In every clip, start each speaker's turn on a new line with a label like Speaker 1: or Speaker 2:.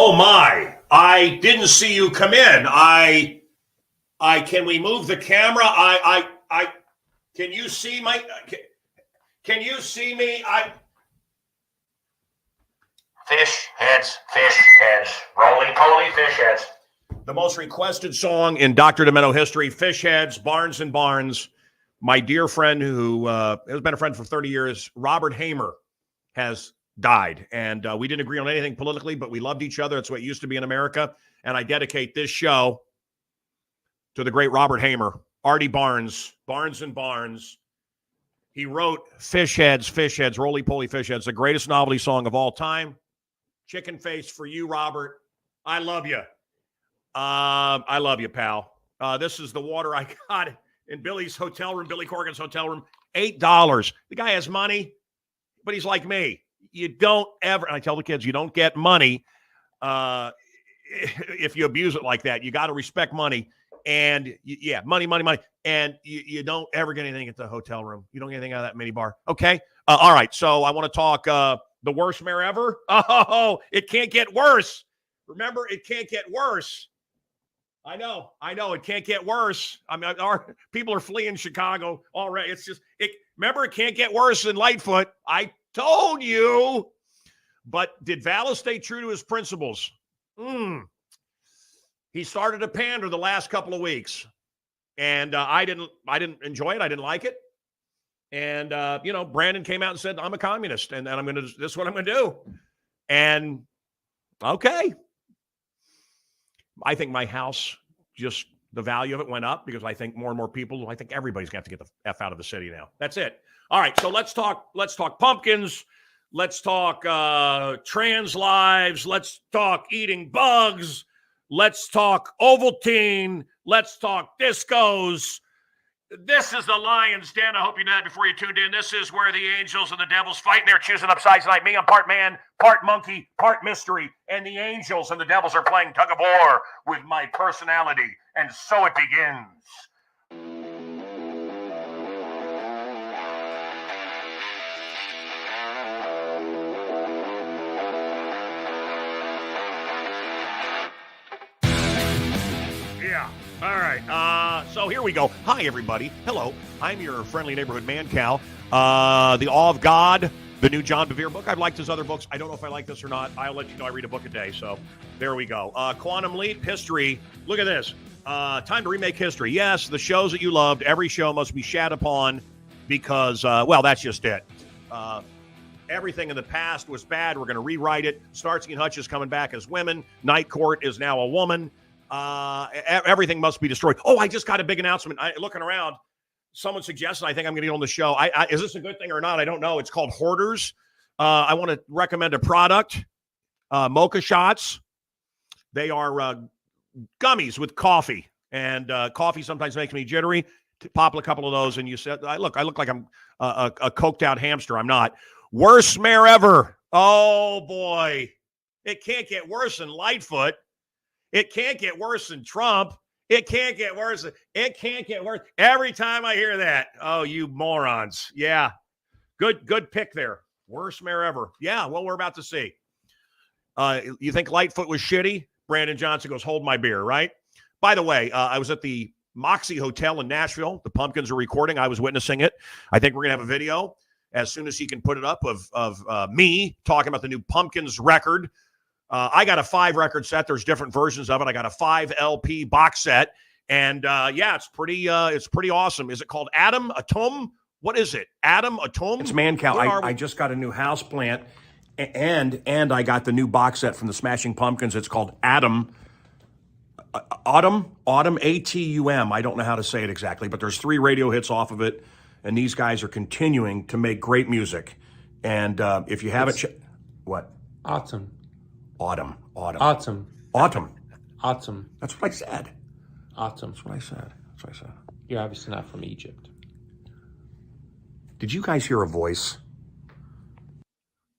Speaker 1: Oh my, I didn't see you come in. Can we move the camera? Can you see my, can you see me?
Speaker 2: Fish heads, roly-poly fish heads.
Speaker 1: The most requested song in Dr. Demento history, Fish Heads, Barnes and Barnes. My dear friend who has been a friend for 30 years, Robert Hamer, has died. And we didn't agree on anything politically, but we loved each other. That's what it used to be in America. And I dedicate this show to the great Robert Hamer, Artie Barnes, Barnes and Barnes. He wrote Fish Heads, Roly-Poly Fish Heads, the greatest novelty song of all time. Chicken face for you, Robert. I love you. I love you, pal. This is the water I got in Billy's hotel room, Billy Corgan's hotel room. $8. The guy has money, but he's like me. You don't ever, I tell the kids, you don't get money if you abuse it like that. You got to respect money. And money. And you don't ever get anything at the hotel room. You don't get anything out of that mini bar. Okay. All right. So I want to talk the worst mayor ever. Oh, it can't get worse. Remember, it can't get worse. I know. It can't get worse. I mean, our people are fleeing Chicago already. It's just, remember, it can't get worse than Lightfoot. I told you. But did Vallis stay true to his principles? He started to pander the last couple of weeks. And I didn't enjoy it. I didn't like it. And, Brandon came out and said, I'm a communist. And this is what I'm going to do. And, okay. I think my house, just the value of it went up because I think more and more people, I think everybody's going to have to get the F out of the city now. That's it. All right. So let's talk pumpkins. Let's talk trans lives. Let's talk eating bugs. Let's talk Ovaltine. Let's talk discos. This is the Lion's Den. I hope you know that before you tuned in. This is where the angels and the devils fight, and they're choosing up sides tonight. Me, I'm part man, part monkey, part mystery. And the angels and the devils are playing tug of war with my personality. And so it begins. Yeah. All right. So here we go. Hi, everybody. Hello. I'm your friendly neighborhood Mancoe. The Awe of God, the new John Bevere book. I've liked his other books. I don't know if I like this or not. I'll let you know. I read a book a day. So there we go. Quantum Leap, history. Look at this. Time to remake history. Yes, the shows that you loved. Every show must be shat upon because, that's just it. Everything in the past was bad. We're going to rewrite it. Starsky and Hutch is coming back as women. Night Court is now a woman. Everything must be destroyed. Oh, I just got a big announcement. Looking around, someone suggested, I think I'm going to get on the show. Is this a good thing or not? I don't know. It's called Hoarders. I want to recommend a product, Mocha Shots. They are gummies with coffee, and coffee sometimes makes me jittery. Pop a couple of those, and you said, I look like I'm a coked out hamster. I'm not. Worst mayor ever. Oh, boy. It can't get worse than Lightfoot. It can't get worse than Trump. It can't get worse. It can't get worse. Every time I hear that, oh, you morons. Yeah. Good pick there. Worst mayor ever. Yeah, well, we're about to see. You think Lightfoot was shitty? Brandon Johnson goes, hold my beer, right? By the way, I was at the Moxie Hotel in Nashville. The Pumpkins are recording. I was witnessing it. I think we're going to have a video as soon as he can put it up of me talking about the new Pumpkins record. I got a 5-record set. There's different versions of it. I got a 5 LP box set. And it's pretty awesome. Is it called Atom? What is it? Atom? It's Mancoe. I just got a new house plant and I got the new box set from the Smashing Pumpkins. It's called Atom. Autumn, ATUM. I don't know how to say it exactly, but there's 3 radio hits off of it. And these guys are continuing to make great music. And if you haven't, what?
Speaker 3: Autumn.
Speaker 1: That's what I said.
Speaker 3: Autumn.
Speaker 1: That's what I said.
Speaker 3: You're obviously not from Egypt.
Speaker 1: Did you guys hear a voice?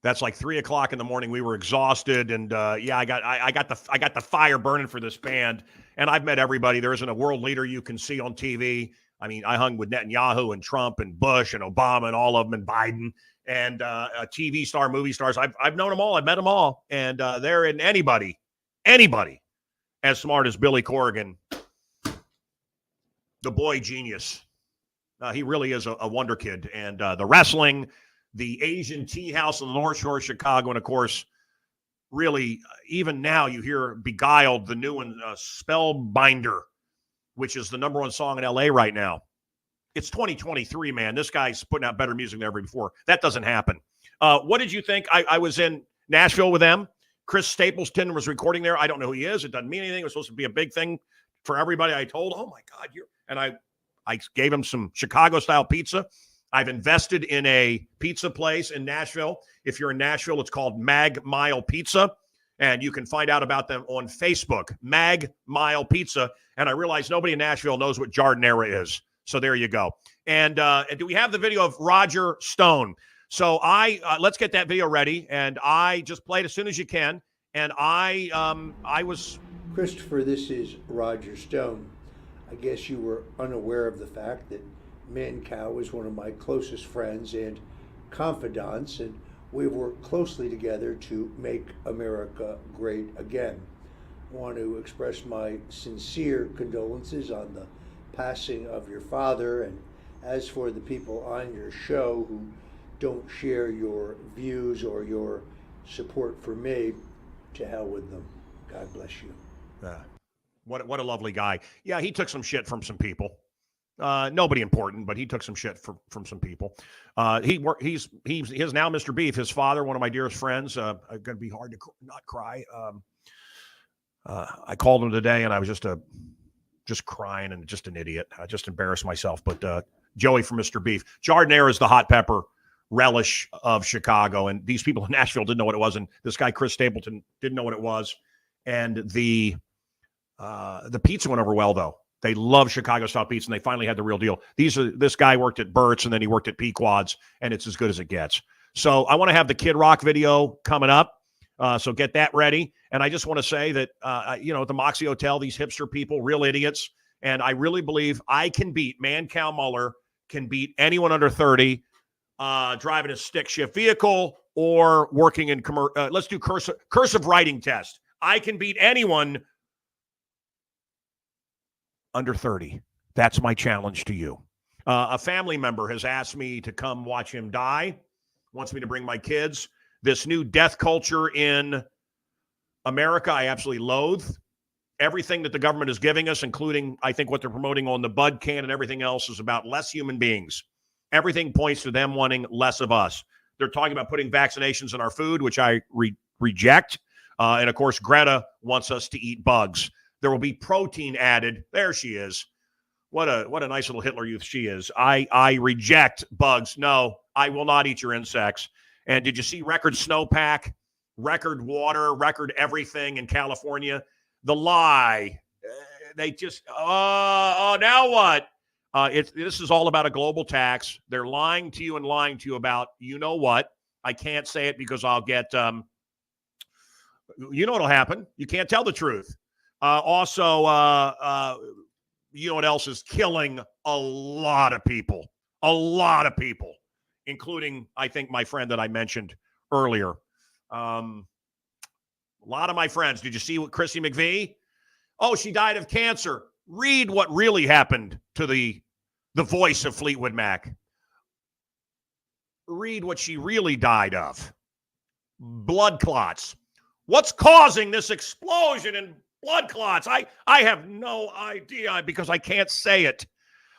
Speaker 1: That's like 3:00 in the morning. We were exhausted, and I got the fire burning for this band. And I've met everybody. There isn't a world leader you can see on TV. I mean, I hung with Netanyahu and Trump and Bush and Obama and all of them and Biden. And a TV star, movie stars. I've known them all. I've met them all. And they're in anybody. anybody as smart as Billy Corrigan, the boy genius. He really is a wonder kid. And the wrestling, the Asian tea house on the North Shore of Chicago, and, of course, really, even now you hear Beguiled, the new one, Spellbinder, which is the number one song in L.A. right now. It's 2023, man. This guy's putting out better music than ever before. That doesn't happen. What did you think? I was in Nashville with them. Chris Stapleton was recording there. I don't know who he is. It doesn't mean anything. It was supposed to be a big thing for everybody. I told, oh, my God. I gave him some Chicago-style pizza. I've invested in a pizza place in Nashville. If you're in Nashville, it's called Mag Mile Pizza, and you can find out about them on Facebook, Mag Mile Pizza. And I realize nobody in Nashville knows what Jardinera is. So there you go. And do we have the video of Roger Stone? So let's get that video ready, and I just play it as soon as you can. And I was...
Speaker 4: Christopher, this is Roger Stone. I guess you were unaware of the fact that Mancoe is one of my closest friends and confidants, and we've worked closely together to make America great again. I want to express my sincere condolences on the passing of your father, and as for the people on your show who don't share your views or your support for me, to hell with them. God bless you.
Speaker 1: What a lovely guy. Yeah, he took some shit from some people. Nobody important, but he took some shit from some people. He's now Mr. Beef. His father, one of my dearest friends. Going to be hard to not cry. I called him today, and I was just crying and just an idiot. I just embarrassed myself. But Joey from Mr. Beef. Jardinera is the hot pepper relish of Chicago, and these people in Nashville didn't know what it was, and this guy Chris Stapleton didn't know what it was. And the pizza went over well, though. They love Chicago-style pizza, and they finally had the real deal. This guy worked at Burt's, and then he worked at Pequod's, and it's as good as it gets. So I want to have the Kid Rock video coming up, so get that ready. And I just want to say that, at the Moxie Hotel, these hipster people, real idiots, and I really believe I can beat, Mancoe Muller can beat anyone under 30 driving a stick shift vehicle or working in let's do cursive writing test. I can beat anyone under 30. That's my challenge to you. A family member has asked me to come watch him die, wants me to bring my kids. This new death culture in America, I absolutely loathe. Everything that the government is giving us, including, I think, what they're promoting on the Bud can and everything else, is about less human beings. Everything points to them wanting less of us. They're talking about putting vaccinations in our food, which I reject. And, of course, Greta wants us to eat bugs. There will be protein added. There she is. What a nice little Hitler Youth she is. I reject bugs. No, I will not eat your insects. And did you see record snowpack, record water, record everything in California? The lie. They just, now what? This is all about a global tax. They're lying to you and lying to you about, you know what? I can't say it because I'll get, you know what'll happen. You can't tell the truth. Also, you know what else is killing a lot of people, including, I think, my friend that I mentioned earlier. A lot of my friends. Did you see what Chrissy McVie? Oh, she died of cancer. Read what really happened to the voice of Fleetwood Mac. Read what she really died of. Blood clots. What's causing this explosion in blood clots? I have no idea because I can't say it.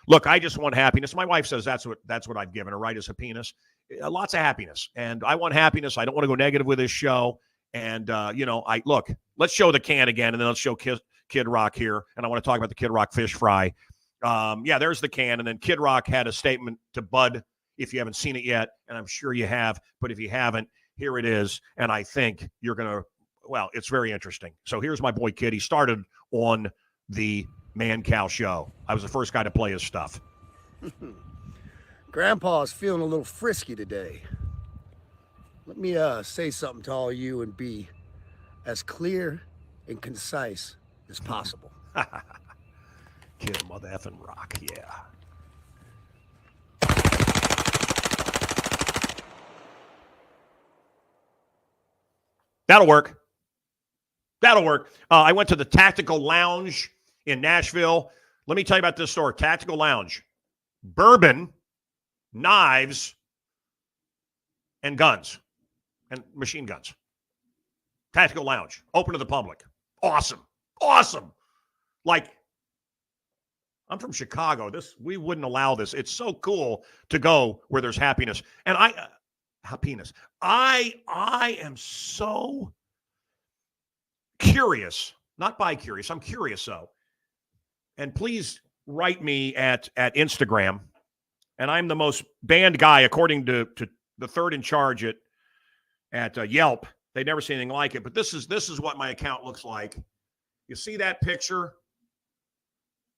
Speaker 1: Look, I just want happiness. My wife says that's what I've given her, right, as a penis. Lots of happiness. And I want happiness. I don't want to go negative with this show. And, let's show the can again, and then let's show Kid Rock here. And I want to talk about the Kid Rock fish fry. There's the can. And then Kid Rock had a statement to Bud, if you haven't seen it yet. And I'm sure you have. But if you haven't, here it is. And I think you're going to, it's very interesting. So here's my boy Kid. He started on the Mancoe show. I was the first guy to play his stuff.
Speaker 5: Grandpa's feeling a little frisky today. Let me say something to all you and be as clear and concise as possible.
Speaker 1: Kid Mother effing Rock, yeah. That'll work. That'll work. I went to the Tactical Lounge in Nashville. Let me tell you about this store, Tactical Lounge. Bourbon, knives, and guns, and machine guns. Tactical Lounge, open to the public. Awesome. Awesome. Like, I'm from Chicago. We wouldn't allow this. It's so cool to go where there's happiness. And happiness. I am so curious, not bi-curious. I'm curious, though. And please write me at Instagram. And I'm the most banned guy, according to the third in charge at Yelp. They never see anything like it. But this is what my account looks like. You see that picture?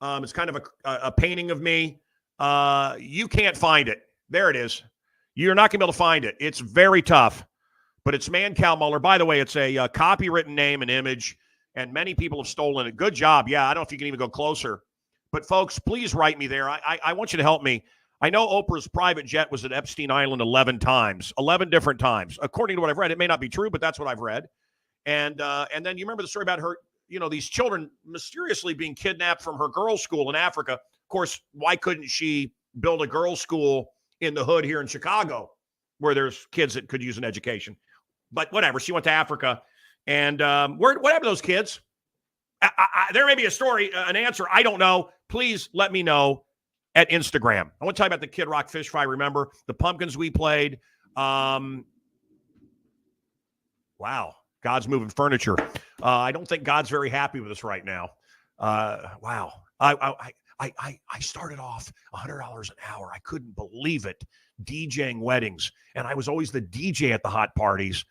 Speaker 1: It's kind of a painting of me. You can't find it. There it is. You're not going to be able to find it. It's very tough. But it's Mancoe Muller. By the way, it's a copywritten name and image, and many people have stolen it. Good job. Yeah, I don't know if you can even go closer. But, folks, please write me there. I want you to help me. I know Oprah's private jet was at Epstein Island 11 times, 11 different times. According to what I've read, it may not be true, but that's what I've read. And then you remember the story about her, these children mysteriously being kidnapped from her girls' school in Africa. Of course, why couldn't she build a girls' school in the hood here in Chicago where there's kids that could use an education? But whatever, she went to Africa. And what happened to those kids? There may be a story, an answer. I don't know. Please let me know at Instagram. I want to tell you about the Kid Rock fish fry. Remember the pumpkins we played? Wow. God's moving furniture. I don't think God's very happy with us right now. Wow. I started off $100 an hour. I couldn't believe it. DJing weddings. And I was always the DJ at the hot parties,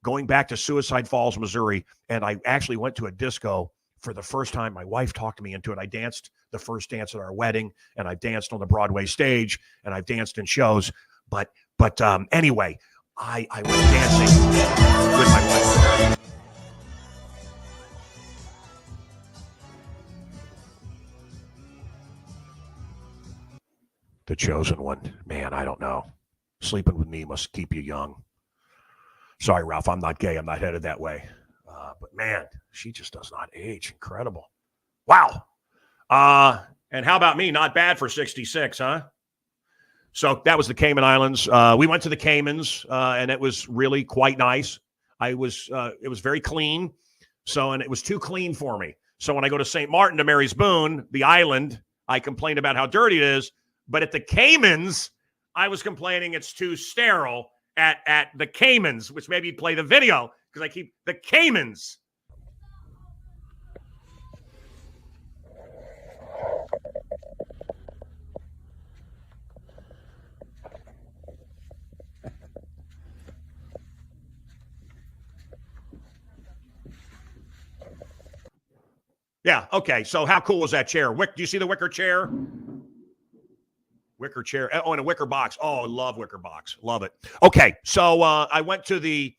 Speaker 1: going back to Suicide Falls, Missouri. And I actually went to a disco for the first time. My wife talked me into it. I danced the first dance at our wedding, and I've danced on the Broadway stage, and I've danced in shows. But anyway, I was dancing with my wife. The chosen one. Man, I don't know. Sleeping with me must keep you young. Sorry, Ralph, I'm not gay. I'm not headed that way. But man, she just does not age. Incredible. Wow. And how about me? Not bad for 66, huh? So that was the Cayman Islands. We went to the Caymans, and it was really quite nice. It was very clean. And it was too clean for me. So when I go to St. Martin to Mary's Boone, the island, I complain about how dirty it is. But at the Caymans, I was complaining it's too sterile at the Caymans, which maybe you'd play the video because I keep the Caymans. Yeah, okay. So how cool was that chair? Do you see the wicker chair? Wicker chair. Oh, and a wicker box. Oh, I love wicker box. Love it. Okay, so I went to the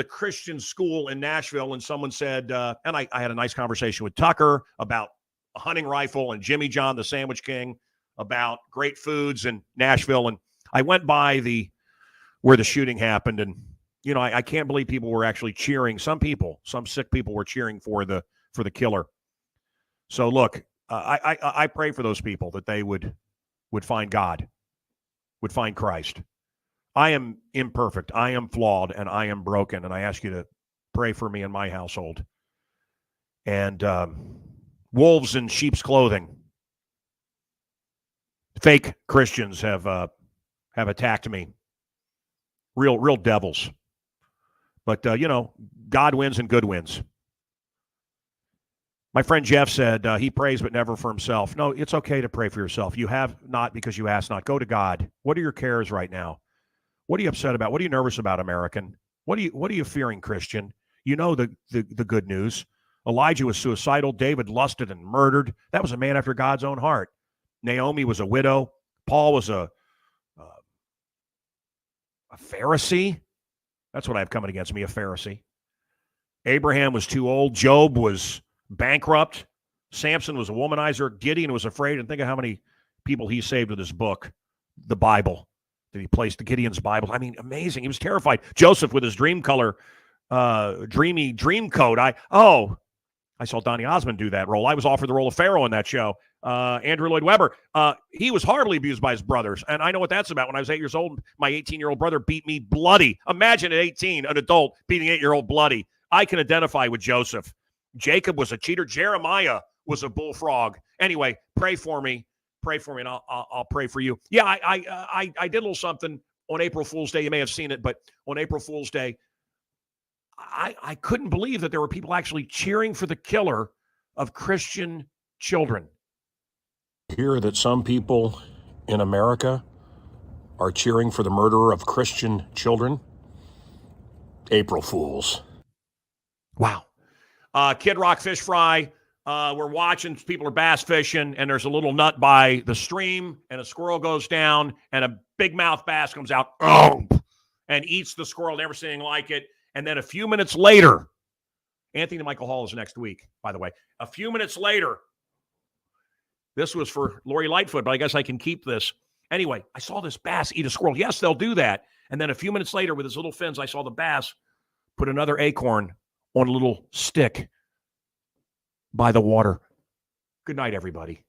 Speaker 1: Christian school in Nashville, and someone said, and I had a nice conversation with Tucker about a hunting rifle and Jimmy John, the Sandwich King, about great foods in Nashville. And I went by where the shooting happened, and I can't believe people were actually cheering. Some sick people were cheering for the killer. So look, I pray for those people that they would find God, would find Christ. I am imperfect. I am flawed, and I am broken. And I ask you to pray for me and my household. And wolves in sheep's clothing. Fake Christians have attacked me. Real devils. But God wins and good wins. My friend Jeff said he prays but never for himself. No, it's okay to pray for yourself. You have not because you ask not. Go to God. What are your cares right now? What are you upset about? What are you nervous about, American? What are you fearing, Christian? You know the good news. Elijah was suicidal. David lusted and murdered. That was a man after God's own heart. Naomi was a widow. Paul was a Pharisee. That's what I have coming against me, a Pharisee. Abraham was too old. Job was bankrupt. Samson was a womanizer. Gideon was afraid. And think of how many people he saved with his book, the Bible, that he placed Gideon's Bible. I mean, amazing. He was terrified. Joseph with his dream color dreamy dream coat. I saw Donny Osmond do that role. I was offered the role of Pharaoh in that show. Andrew Lloyd Webber, he was horribly abused by his brothers. And I know what that's about. When I was 8 years old, my 18-year-old brother beat me bloody. Imagine at 18, an adult beating 8-year-old bloody. I can identify with Joseph. Jacob was a cheater. Jeremiah was a bullfrog. Anyway, pray for me. Pray for me, and I'll pray for you. Yeah, I did a little something on April Fool's Day. You may have seen it, but on April Fool's Day, I couldn't believe that there were people actually cheering for the killer of Christian children.
Speaker 6: Hear that some people in America are cheering for the murderer of Christian children? April Fools.
Speaker 1: Wow. Kid Rock fish fry. We're watching, people are bass fishing, and there's a little nut by the stream, and a squirrel goes down, and a big mouth bass comes out and eats the squirrel, never seen anything like it. And then a few minutes later, Anthony Michael Hall is next week, by the way. A few minutes later, this was for Lori Lightfoot, but I guess I can keep this. Anyway, I saw this bass eat a squirrel. Yes, they'll do that. And then a few minutes later, with his little fins, I saw the bass put another acorn on a little stick by the water. Good night, everybody.